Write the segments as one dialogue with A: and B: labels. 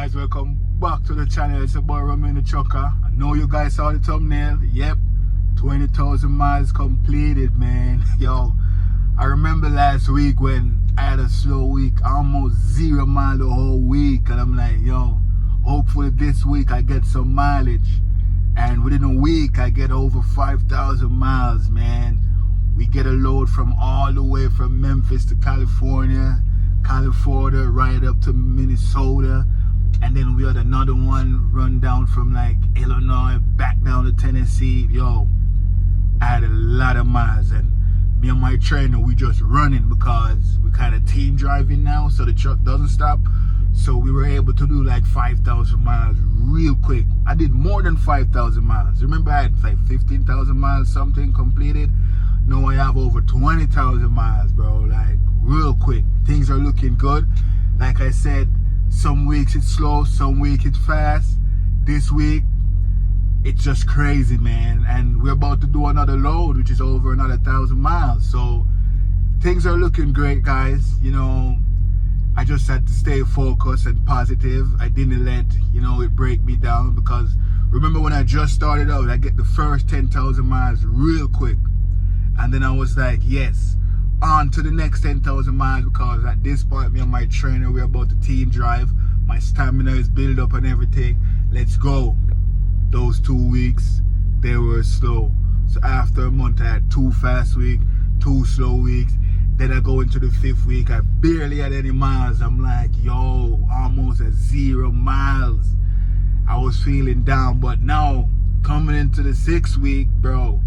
A: Guys, welcome back to the channel. It's your boy Roman the Trucker. I know you guys saw the thumbnail. Yep, 20,000 miles completed, man. Yo, I remember last week when I had a slow week, almost 0 miles the whole week, and I'm like, yo, hopefully this week I get some mileage. And within a week I get over 5,000 miles, man. We get a load from all the way from Memphis to California, right up to Minnesota. And then we had another one run down from like Illinois back down to Tennessee. Yo, I had a lot of miles, and me and my trainer, we just running because we kind of team driving now, so the truck doesn't stop. So we were able to do like 5,000 miles real quick. I did more than 5,000 miles. Remember I had like 15,000 miles something completed. Now I have over 20,000 miles, bro. Like real quick. Things are looking good. Like I said, some weeks it's slow, some weeks it's fast. This week, it's just crazy, man. And we're about to do another load, which is over another 1,000 miles. So things are looking great, guys. You know, I just had to stay focused and positive. I didn't let, it break me down, because remember when I just started out, I get the first 10,000 miles real quick. And then I was like, yes, on to the next 10,000 miles, because at this point, me and my trainer, we're about to team drive. My stamina is built up and everything. Let's go. Those 2 weeks, they were slow. So after a month, I had 2 fast weeks, 2 slow weeks. Then I go into the 5th week, I barely had any miles. I'm like, yo, almost at 0 miles. I was feeling down, but now, coming into the 6th week, bro,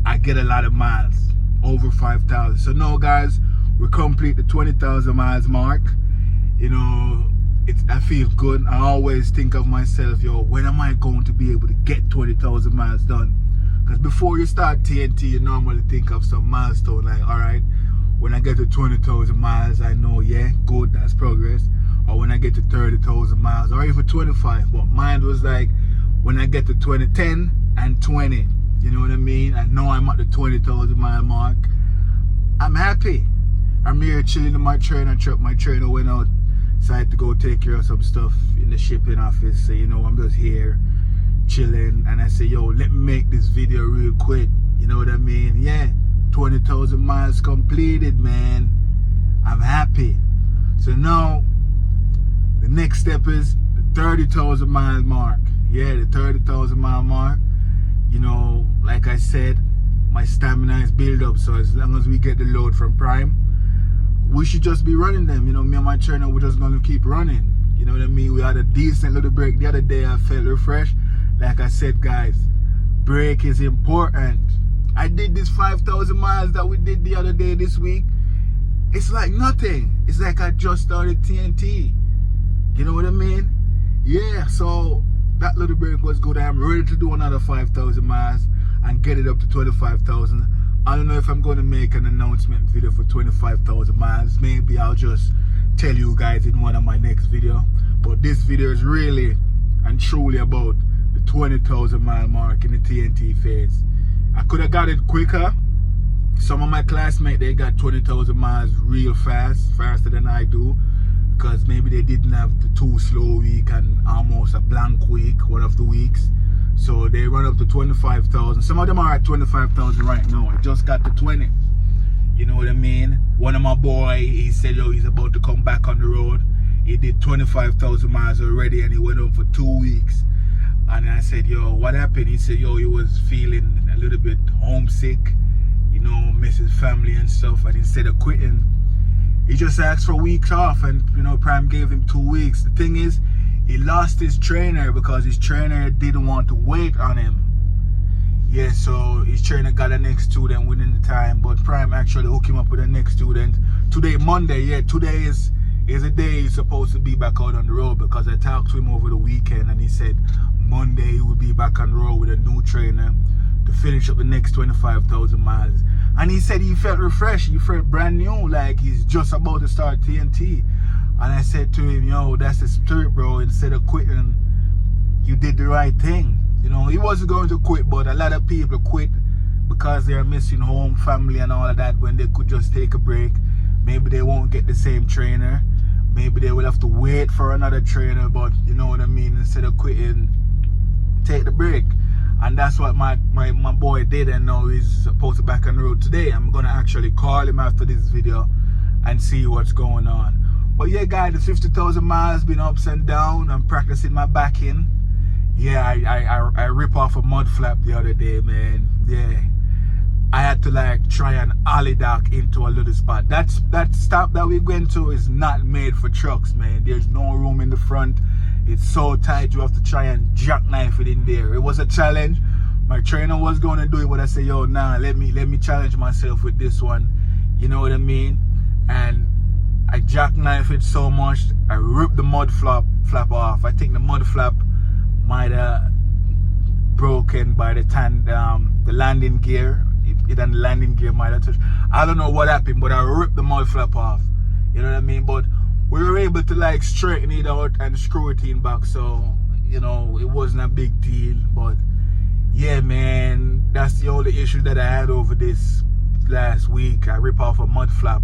A: I get a lot of miles, over 5,000. So now, guys, we complete the 20,000 miles mark. I feel good. I always think of myself, yo, when am I going to be able to get 20,000 miles done? Because before you start TNT, you normally think of some milestone, like, all right, when I get to 20,000 miles, I know, yeah, good, that's progress. Or when I get to 30,000 miles, or even 25. But mine was like, when I get to 10 and 20. You know what I mean? I know I'm at the 20,000 mile mark. I'm happy. I'm here chilling in my trainer truck. My trainer went out, decided to go take care of some stuff in the shipping office. So, I'm just here chilling. And I say, yo, let me make this video real quick. You know what I mean? Yeah, 20,000 miles completed, man. I'm happy. So now, the next step is the 30,000 mile mark. Yeah, the 30,000 mile mark. Like I said, my stamina is built up, so as long as we get the load from Prime, we should just be running them. Me and my trainer, we're just gonna keep running. You know what I mean? We had a decent little break the other day. I felt refreshed. Like I said, guys, break is important. I did this 5,000 miles that we did the other day this week. It's like nothing. It's like I just started TNT. You know what I mean? Yeah, so that little break was good. I'm ready to do another 5,000 miles and get it up to 25,000. I don't know if I'm going to make an announcement video for 25,000 miles. Maybe I'll just tell you guys in one of my next video. But this video is really and truly about the 20,000 mile mark in the TNT phase. I could have got it quicker. Some of my classmates, they got 20,000 miles real fast, faster than I do, because maybe they didn't have the 2 slow week and almost a blank week, one of the weeks. So they run up to 25,000. Some of them are at 25,000 right now. I just got to 20. You know what I mean? One of my boy, he said, yo, he's about to come back on the road. He did 25,000 miles already, and he went up for 2 weeks. And I said, yo, what happened? He said, yo, he was feeling a little bit homesick, miss his family and stuff. And instead of quitting, he just asked for weeks off, and Prime gave him 2 weeks. The thing is, he lost his trainer because his trainer didn't want to wait on him. Yeah, so his trainer got a next student within the time, but Prime actually hooked him up with a next student. Today, Monday, yeah, today is a day he's supposed to be back out on the road, because I talked to him over the weekend and he said Monday he will be back on the road with a new trainer to finish up the next 25,000 miles. And he said he felt refreshed, he felt brand new, like he's just about to start TNT. And I said to him, yo, that's the spirit, bro. Instead of quitting, you did the right thing. He wasn't going to quit, but a lot of people quit because they're missing home, family and all of that, when they could just take a break. Maybe they won't get the same trainer. maybe they will have to wait for another trainer, but you know what I mean, instead of quitting, take the break. And that's what my boy did, and now he's supposed to be back on the road today. I'm gonna actually call him after this video and see what's going on. But yeah guys, the 50,000 miles been ups and down. I'm practicing my backing. Yeah, I rip off a mud flap the other day, man. Yeah, I had to like try and ollie dock into a little spot. That stop that we went to is not made for trucks, man. There's no room in the front. It's so tight, you have to try and jackknife it in there. It was a challenge. My trainer was going to do it, but I said, yo, nah, let me challenge myself with this one. You know what I mean? And I jackknife it so much, I ripped the mud flap off. I think the mud flap might have broken by the time the landing gear. It and the landing gear might have touched. I don't know what happened, but I ripped the mud flap off. You know what I mean? But we were able to like straighten it out and screw it in back, so you know it wasn't a big deal. But yeah, man, that's the only issue that I had over this last week. I ripped off a mud flap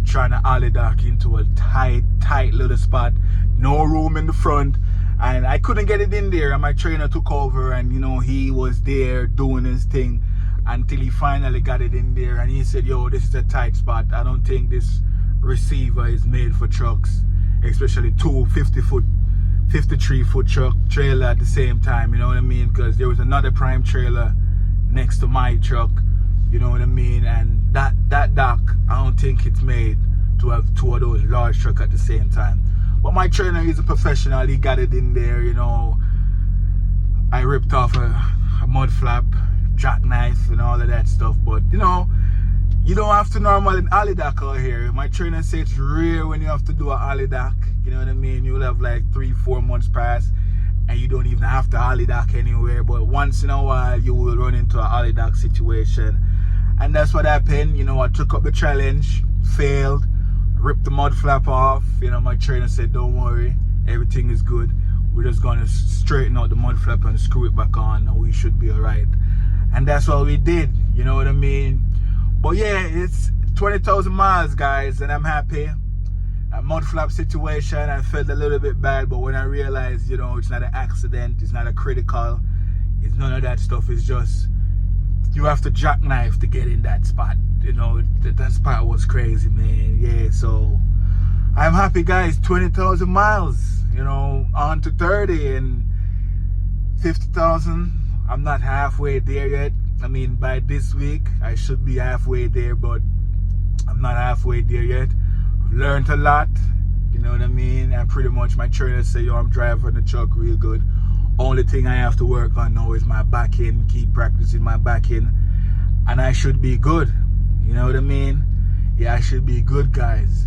A: trying to ollie dock into a tight little spot, no room in the front, and I couldn't get it in there. And my trainer took over, and you know he was there doing his thing until he finally got it in there. And he said, yo, this is a tight spot. I don't think this receiver is made for trucks, especially two 53-foot truck trailer at the same time. You know what I mean? Because there was another prime trailer next to my truck. You know what I mean? And that dock, I don't think it's made to have two of those large trucks at the same time. But my trainer is a professional. He got it in there. You know, I ripped off a mud flap, jackknife, and all of that stuff. But you know, you don't have to normally ollie dock out here. My trainer says it's rare when you have to do an ollie dock. You know what I mean? You'll have like 3-4 months pass and you don't even have to ollie dock anywhere. But once in a while, you will run into an ollie dock situation. And that's what happened. You know, I took up the challenge, failed, ripped the mud flap off. You know, my trainer said, don't worry, everything is good. We're just going to straighten out the mud flap and screw it back on, and we should be all right. And that's what we did. You know what I mean? But yeah, it's 20,000 miles, guys, and I'm happy. A mud flap situation, I felt a little bit bad, but when I realized, you know, it's not an accident, it's not a critical, it's none of that stuff. It's just, you have to jackknife to get in that spot. You know, that spot was crazy, man. Yeah, so I'm happy, guys. 20,000 miles, you know, on to 30 and 50,000. I'm not halfway there yet. I mean, by this week, I should be halfway there, but I'm not halfway there yet. I've learned a lot, you know what I mean? And pretty much my trainer say, yo, I'm driving the truck real good. Only thing I have to work on now is my backing, keep practicing my backing, and I should be good. You know what I mean? Yeah, I should be good, guys.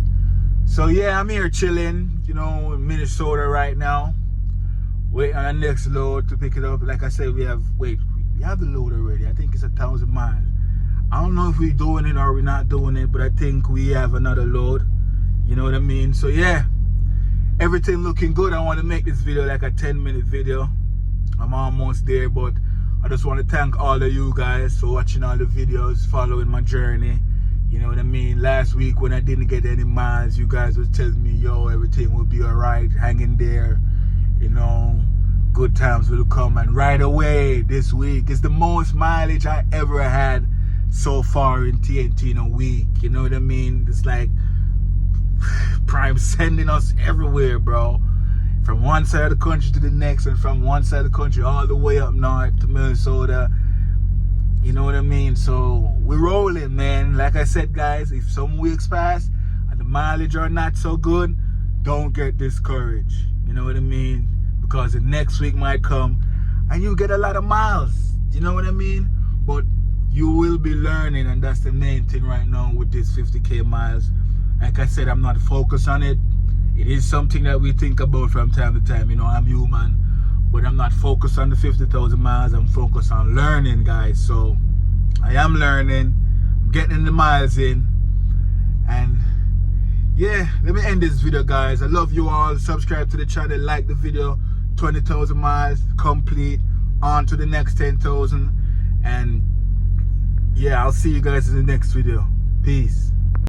A: So yeah, I'm here chilling, you know, in Minnesota right now. Waiting on the next load to pick it up. Like I said, we have the load already. I think it's 1,000 miles. I don't know if we're doing it or we're not doing it, but I think we have another load. You know what I mean? So yeah, everything looking good. I want to make this video like a 10-minute video. I'm almost there, but I just want to thank all of you guys for watching all the videos, following my journey. You know what I mean? Last week when I didn't get any miles, you guys was telling me, yo, everything will be all right, hang in there. You know, good times will come. And right away this week is the most mileage I ever had so far in TNT in a week. You know what I mean? It's like Prime sending us everywhere, bro. From one side of the country to the next, and from one side of the country all the way up north to Minnesota. You know what I mean? So we're rolling, man. Like I said, guys, if some weeks pass and the mileage are not so good, don't get discouraged. You know what I mean? Because the next week might come and you get a lot of miles. You know what I mean? But you will be learning, and that's the main thing right now with this 50K miles. Like I said, I'm not focused on it. It is something that we think about from time to time. You know, I'm human, but I'm not focused on the 50,000 miles. I'm focused on learning, guys. So I am learning, I'm getting the miles in, and yeah, let me end this video, guys. I love you all. Subscribe to the channel, like the video. 20,000 miles complete, on to the next 10,000, and yeah, I'll see you guys in the next video. Peace.